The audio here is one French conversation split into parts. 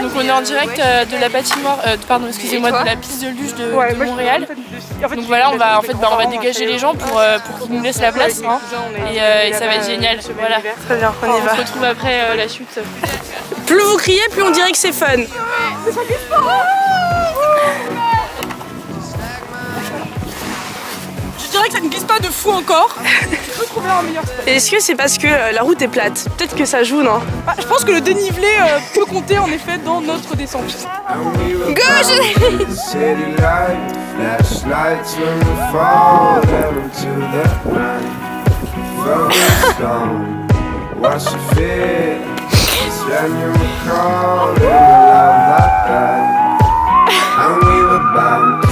Donc on est en direct de la patinoire, pardon excusez-moi, de la piste de luge de Montréal. Donc voilà, on va dégager les gens pour qu'ils nous laissent la place hein. Et ça va être génial. Voilà. Très bien, on y va. On se retrouve après la chute. Plus vous criez, plus on dirait que c'est fun. Je dirais que ça ne glisse pas de fou encore. Tu peux trouver un meilleur spot. Est-ce que c'est parce que la route est plate? Peut-être que ça joue, non? Bah, je pense que le dénivelé peut compter en effet dans notre descente. Gauche.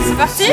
C'est parti.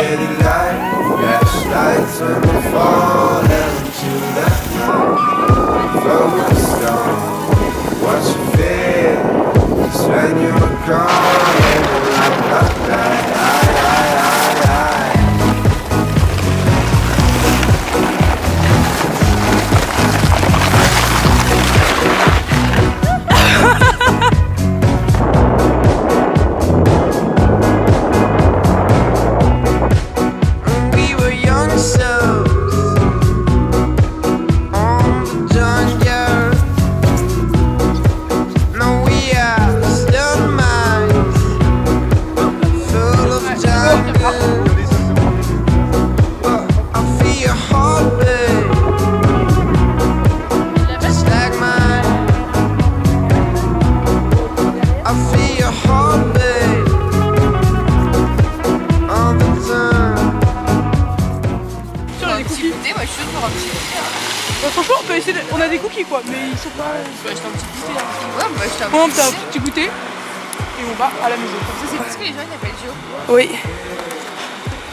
Franchement, on peut essayer. On a des cookies quoi, mais ils sont pas. Je vais acheter un petit goûter. Ouais, moi je t'ai un petit goûter. Et on va à la maison. Est-ce que les gens ils appellent Gio? Oui.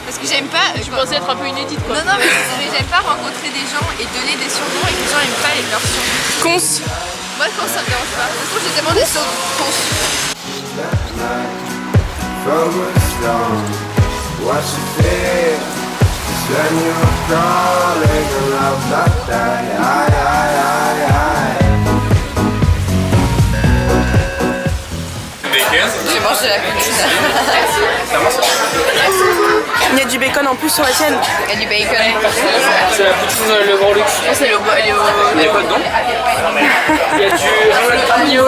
Parce que j'aime pas. Tu pensais être un peu inédite quoi. Non, mais j'aime pas rencontrer des gens et donner des surnoms et que les gens aiment pas leurs surnoms. Cons. Moi, quand ça me dérange pas. Du coup, j'ai demandé sur Cons. J'ai mangé la cuisine. Il y a du bacon en plus sur la tienne. Il y a du bacon. C'est la poutine le grand luxe. C'est le Il y a quoi dedans? Il y a du agneau,